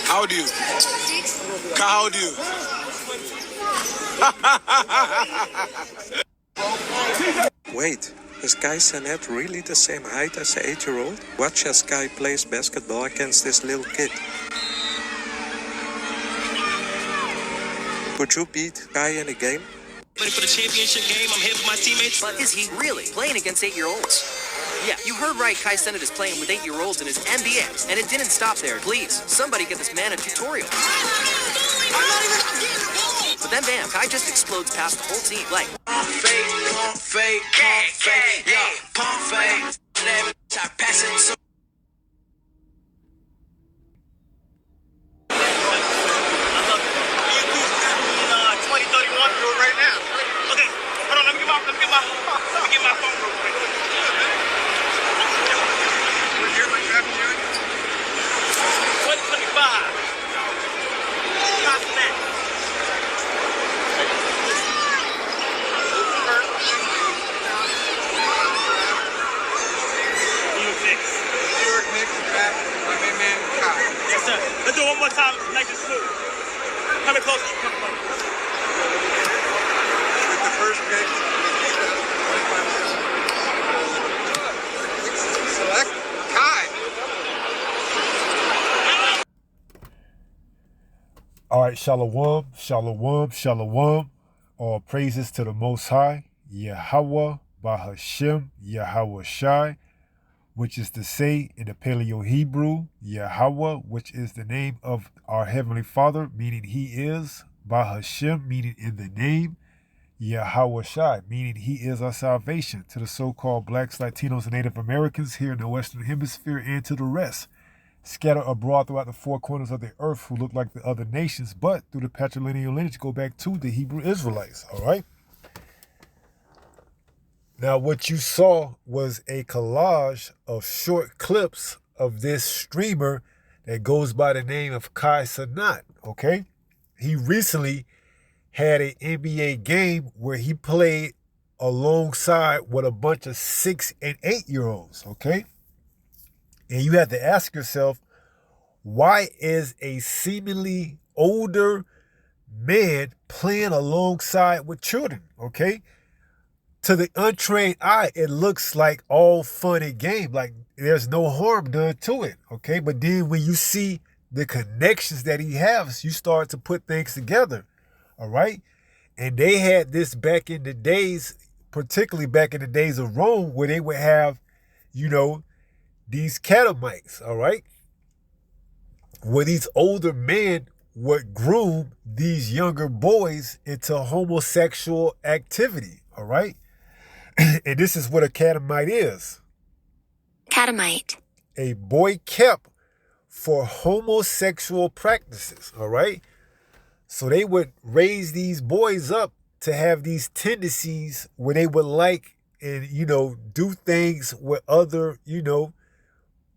How old are you? How old are you? Wait, is Guy Cenat really the same height as the 8-year-old? Watch as Guy plays basketball against this little kid. Could you beat Guy in a game? Ready for the championship game? I'm here with my teammates. But is he really playing against 8-year-olds? Yeah, you heard right. Kai Cenat is playing with 8-year-olds in his NBA. And it didn't stop there. Please, somebody get this man a tutorial. But then bam, Kai just explodes past the whole team. Like, Pump fake, yeah, pump fake. I pass it so. Let me get my phone real quick. We're here like that, June. 2025. Not that. New York Knicks, back. My main man, Kyle. Yes, sir. Let's do it one more time, like this smooth. Coming closer. With the first pick. Select Kai. All right, shalom, shalom, shalom. All praises to the Most High, Yahweh, Bahashem, Yahweh Shai, which is to say in the Paleo Hebrew, Yahweh, which is the name of our Heavenly Father, meaning He is, Bahashem, meaning in the name, Yahweh Shai, meaning He is our salvation, to the so-called blacks, Latinos, and Native Americans here in the Western Hemisphere and to the rest, scattered abroad throughout the four corners of the earth who look like the other nations, but through the patrilineal lineage go back to the Hebrew Israelites, all right? Now, what you saw was a collage of short clips of this streamer that goes by the name of Kai Cenat, okay? He recently had an NBA game where he played alongside with a bunch of 6 and 8-year-olds, okay? And you have to ask yourself, why is a seemingly older man playing alongside with children, okay? To the untrained eye, it looks like all fun and game, like there's no harm done to it, okay? But then when you see the connections that he has, you start to put things together. All right. And they had this back in the days, particularly back in the days of Rome, where they would have, you know, these catamites. All right. Where these older men would groom these younger boys into homosexual activity. All right. And this is what a catamite is. Catamite. A boy kept for homosexual practices. All right. So they would raise these boys up to have these tendencies where they would like and, you know, do things with other, you know,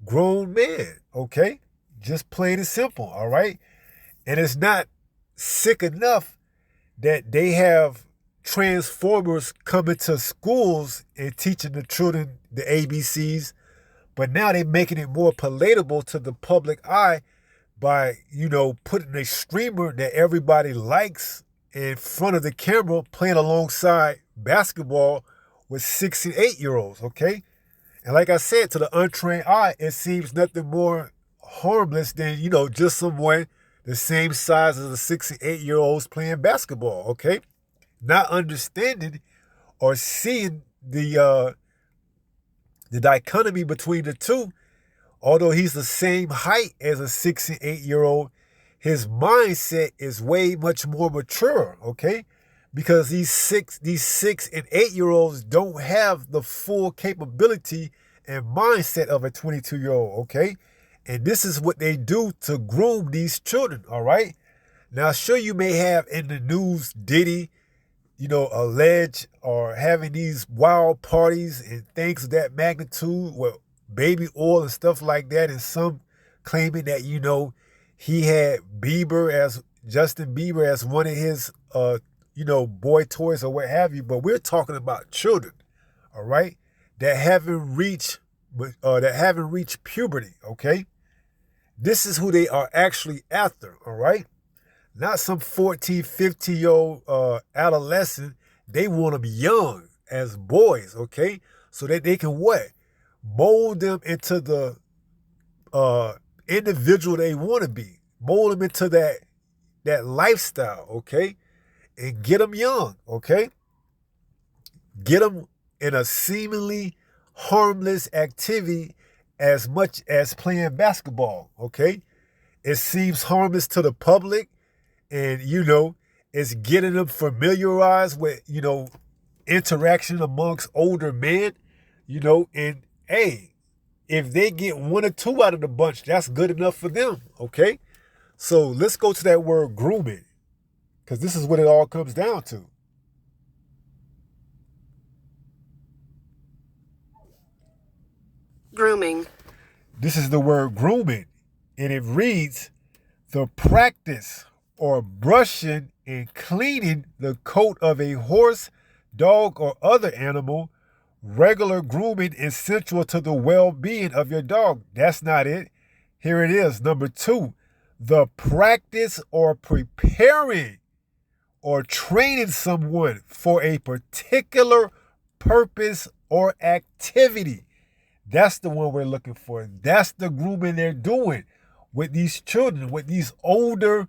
grown men, okay? Just plain and simple, all right? And it's not sick enough that they have transformers coming to schools and teaching the children the ABCs, but now they're making it more palatable to the public eye by, you know, putting a streamer that everybody likes in front of the camera playing alongside basketball with 6 and 8-year-olds, okay? And like I said, to the untrained eye, it seems nothing more harmless than, you know, just someone the same size as the 6 and 8-year-olds playing basketball, okay? Not understanding or seeing the dichotomy between the two. Although he's the same height as a 6 and 8-year-old, his mindset is way much more mature, okay? Because these six and 8-year-olds don't have the full capability and mindset of a 22-year-old, okay? And this is what they do to groom these children, all right? Now, sure, you may have in the news Diddy, you know, alleged or having these wild parties and things of that magnitude with baby oil and stuff like that, and some claiming that, you know, he had Justin Bieber as one of his, you know, boy toys or what have you. But we're talking about children, all right, that haven't reached but that haven't reached puberty, okay? This is who they are actually after, all right? Not some 14, 15-year-old adolescent. They want them young as boys, okay? So that they can what? Mold them into the individual they want to be. Mold them into that lifestyle, okay? And get them young, okay? Get them in a seemingly harmless activity as much as playing basketball, okay? It seems harmless to the public, and, it's getting them familiarized with, interaction amongst older men, and, hey, if they get one or two out of the bunch, that's good enough for them, okay? So let's go to that word grooming, because this is what it all comes down to. Grooming. This is the word grooming, and it reads, the practice or brushing and cleaning the coat of a horse, dog, or other animal. Regular grooming is central to the well-being of your dog. That's not it. Here it is. Number 2, the practice or preparing or training someone for a particular purpose or activity. That's the one we're looking for. That's the grooming they're doing with these children, with these older,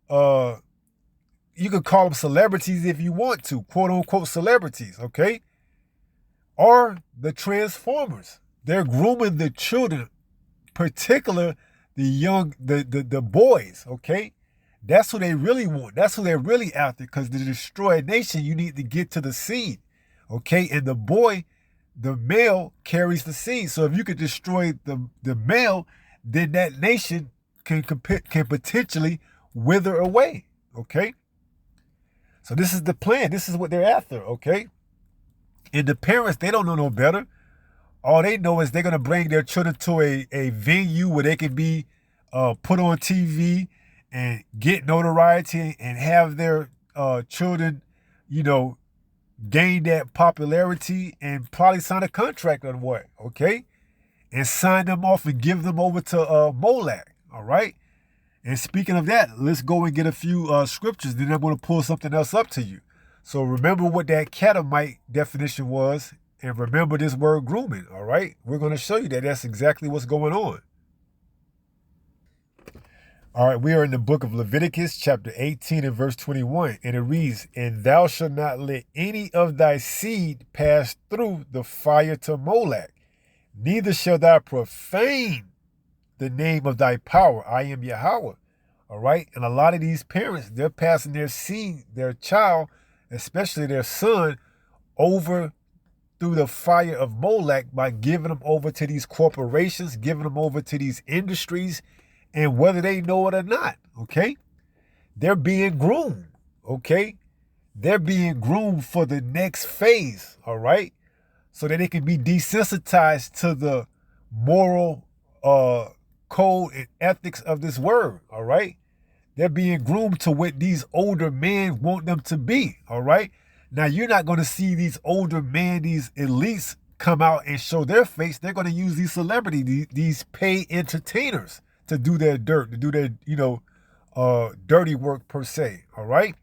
you could call them celebrities if you want to, quote unquote celebrities, okay? Or the Transformers. They're grooming the children, particular the young, the boys, okay? That's who they really want. That's who they're really after, because to destroy a nation, you need to get to the seed, okay? And the boy, the male, carries the seed. So if you could destroy the male, then that nation can potentially wither away, okay? So this is the plan. This is what they're after, okay? And the parents, they don't know no better. All they know is they're going to bring their children to a venue where they can be put on TV and get notoriety and have their children, gain that popularity and probably sign a contract on what, okay? And sign them off and give them over to Molech, all right? And speaking of that, let's go and get a few scriptures. Then I'm going to pull something else up to you. So remember what that catamite definition was, and remember this word grooming, all right? We're going to show you that that's exactly what's going on. All right, we are in the book of Leviticus, chapter 18 and verse 21, and it reads, and thou shalt not let any of thy seed pass through the fire to Molech, neither shalt thou profane the name of thy power. I am Yahweh. All right. And a lot of these parents, they're passing their seed, their child, especially their son, over through the fire of Molech by giving them over to these corporations, giving them over to these industries, and whether they know it or not, okay? They're being groomed, okay? They're being groomed for the next phase, all right? So that they can be desensitized to the moral code and ethics of this word, all right? They're being groomed to what these older men want them to be, all right? Now, you're not going to see these older men, these elites, come out and show their face. They're going to use these celebrities, these paid entertainers to do their dirt, to do their, dirty work per se, all right?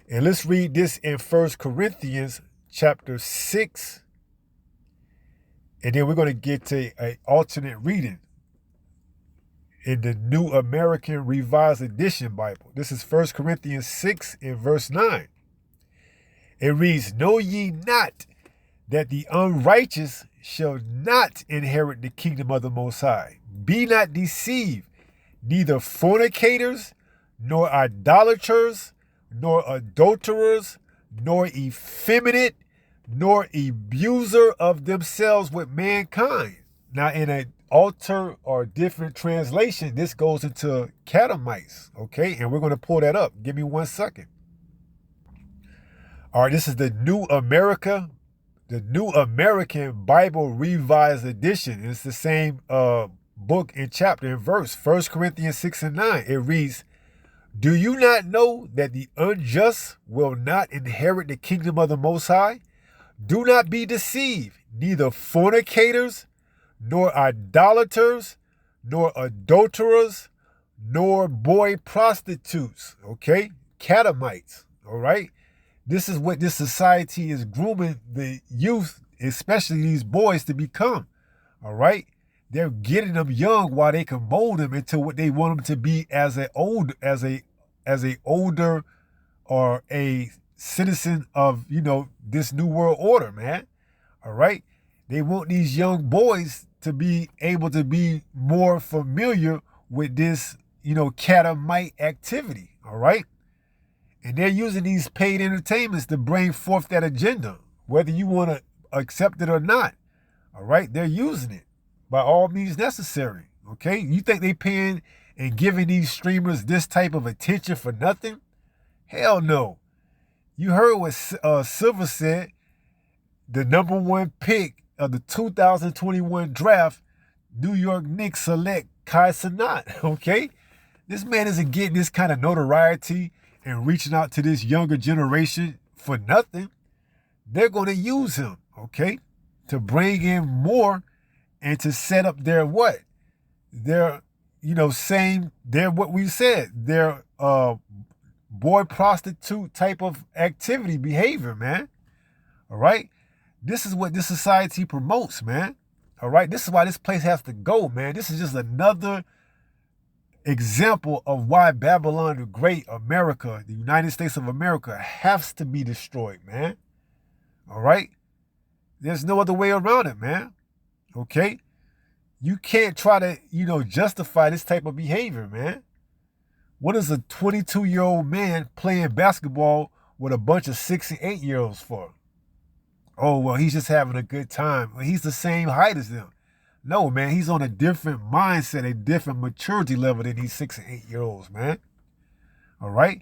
And let's read this in 1 Corinthians chapter 6, and then we're going to get to an alternate reading in the New American Revised Edition Bible. This is 1 Corinthians 6 and verse 9. It reads, know ye not that the unrighteous shall not inherit the kingdom of the Most High? Be not deceived, neither fornicators, nor idolaters, nor adulterers, nor effeminate, nor abuser of themselves with mankind. Now, in an alter or different translation, this goes into catamites, okay? And we're going to pull that up. Give me 1 second. All right, this is the New American Bible Revised Edition. It's the same book and chapter and verse, 1 Corinthians 6 and 9. It reads, do you not know that the unjust will not inherit the kingdom of the Most High? Do not be deceived, neither fornicators, nor idolaters, nor adulterers, nor boy prostitutes, okay? Catamites, all right? This is what this society is grooming the youth, especially these boys, to become, all right? They're getting them young while they can mold them into what they want them to be as a older or a citizen of, this new world order, man. All right? They want these young boys to be able to be more familiar with this, catamite activity, all right? And they're using these paid entertainments to bring forth that agenda, whether you want to accept it or not, all right? They're using it by all means necessary, okay? You think they paying and giving these streamers this type of attention for nothing? Hell no. You heard what Silver said. The number one pick of the 2021 draft, New York Knicks select Kai Cenat, okay? This man isn't getting this kind of notoriety and reaching out to this younger generation for nothing. They're going to use him, okay, to bring in more and to set up their what? Their, they're what we said, their boy prostitute type of activity, behavior, man. All right? This is what this society promotes, man. All right? This is why this place has to go, man. This is just another example of why Babylon the Great, America, the United States of America, has to be destroyed, man. All right? There's no other way around it, man. Okay? You can't try to, justify this type of behavior, man. What is a 22-year-old man playing basketball with a bunch of 6 and 8-year-olds for? Oh, well, he's just having a good time. Well, he's the same height as them. No, man, he's on a different mindset, a different maturity level than these 6 and 8-year-olds, man. All right?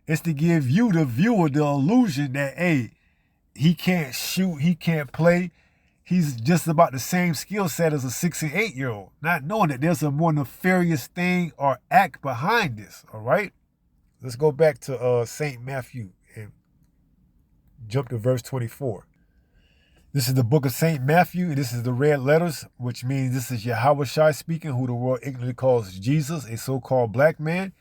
It's to give you, the viewer, the illusion that, hey, he can't shoot, he can't play. He's just about the same skill set as a 6 and 8-year-old, not knowing that there's a more nefarious thing or act behind this, all right? Let's go back to St. Matthew and jump to verse 24. This is the book of St. Matthew, and this is the red letters, which means this is Yahushua speaking, who the world ignorantly calls Jesus, a so-called black man.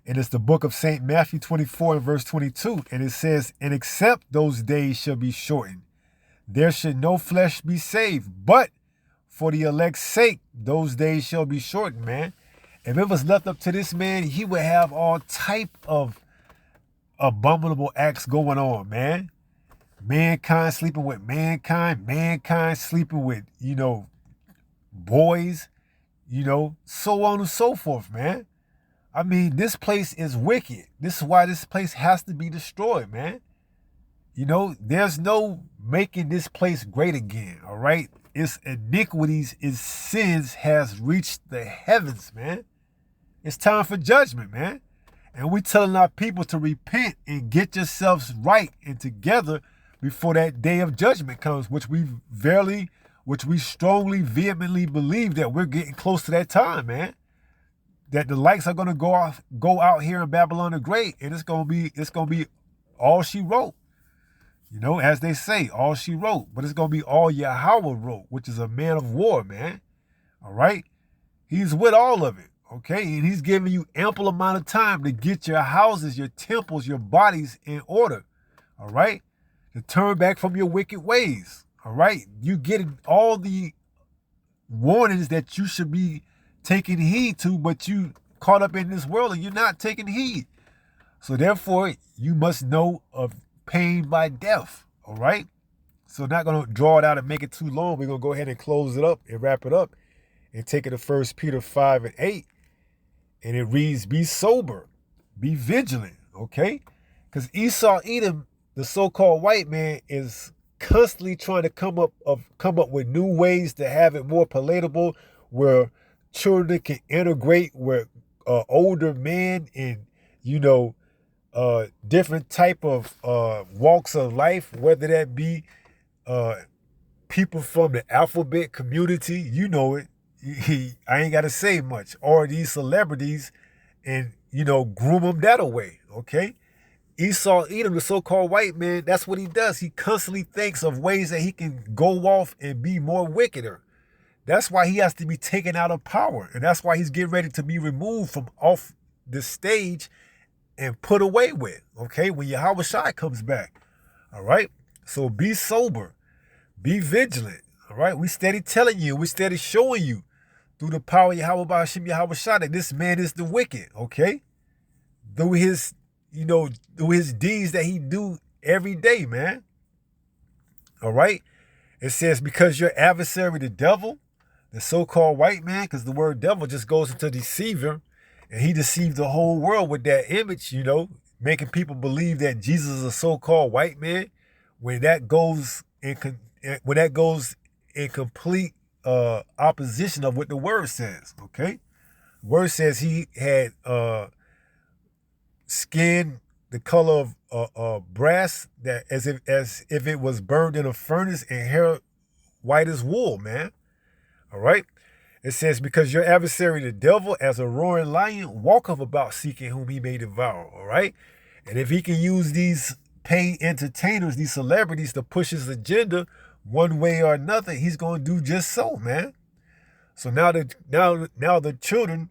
And it's the book of St. Matthew 24 and verse 22, and it says, "And except those days shall be shortened, there should no flesh be saved, but for the elect's sake, those days shall be shortened," man. If it was left up to this man, he would have all type of abominable acts going on, man. Mankind sleeping with mankind, mankind sleeping with, boys, so on and so forth, man. I mean, this place is wicked. This is why this place has to be destroyed, man. There's no making this place great again, all right? Its iniquities, its sins has reached the heavens, man. It's time for judgment, man. And we telling our people to repent and get yourselves right and together before that day of judgment comes, which we strongly, vehemently believe that we're getting close to that time, man. That the lights are gonna go out here in Babylon the Great, and it's gonna be all she wrote. As they say, all she wrote, but it's gonna be all Yahweh wrote, which is a man of war, man. All right, he's with all of it, okay, and he's giving you ample amount of time to get your houses, your temples, your bodies in order. All right. To turn back from your wicked ways, all right? You getting all the warnings that you should be taking heed to, but you caught up in this world and you're not taking heed. So therefore, you must know of pain by death, all right? So not going to draw it out and make it too long. We're going to go ahead and close it up and wrap it up and take it to 1 Peter 5 and 8. And it reads, "Be sober, be vigilant," okay? Because Esau, Edom, the so-called white man, is constantly trying to come up with new ways to have it more palatable, where children can integrate with older men and different type of walks of life, whether that be people from the alphabet community, I ain't got to say much, or these celebrities, and groom them that away, okay? Esau Edom, the so-called white man, that's what he does. He constantly thinks of ways that he can go off and be more wickeder. That's why he has to be taken out of power. And that's why he's getting ready to be removed from off the stage and put away with, okay, when Yahweh Shai comes back. All right? So be sober. Be vigilant. All right? We steady telling you, we steady showing you through the power of Yahweh Ba'ashim Yahweh Shai that this man is the wicked, okay? Through his, through his deeds that he do every day, man. All right? It says, because your adversary, the devil, the so-called white man, because the word devil just goes into deceiver, and he deceived the whole world with that image, making people believe that Jesus is a so-called white man, when that goes in complete opposition of what the word says. Okay, the word says he had skin the color of brass, that as if it was burned in a furnace, and hair white as wool, man. All right. It says, because your adversary, the devil, as a roaring lion, walketh about seeking whom he may devour. All right. And if he can use these paid entertainers, these celebrities, to push his agenda one way or another, he's going to do just so, man. So now the children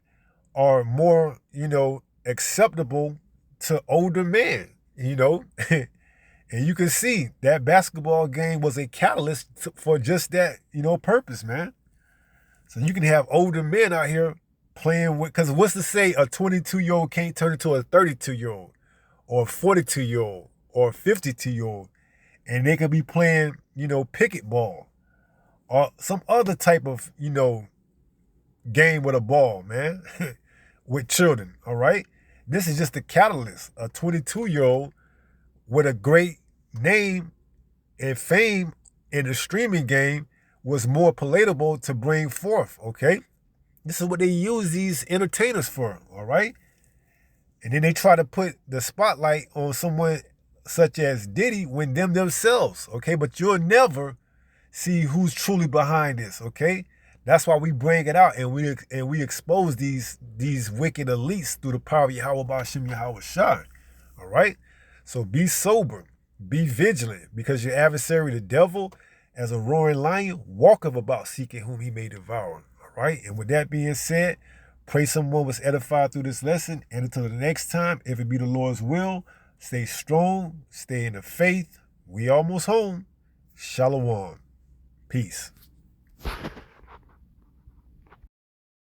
are more, acceptable to older men, and you can see that basketball game was a catalyst for just that, purpose, man. So you can have older men out here playing with, because what's to say a 22-year-old can't turn into a 32-year-old or a 42-year-old or a 52-year-old, and they could be playing, picket ball or some other type of, game with a ball, man, with children, all right? This is just a catalyst. A 22-year-old with a great name and fame in the streaming game was more palatable to bring forth, okay? This is what they use these entertainers for, all right? And then they try to put the spotlight on someone such as Diddy when themselves, okay? But you'll never see who's truly behind this, okay? That's why we bring it out and we expose these wicked elites through the power of Yahweh Ba'ashim Yahweh Shai, all right? So be sober, be vigilant, because your adversary, the devil, as a roaring lion, walketh about seeking whom he may devour. All right. And with that being said, pray someone was edified through this lesson. And until the next time, if it be the Lord's will, stay strong, stay in the faith. We almost home. Shalom. Peace.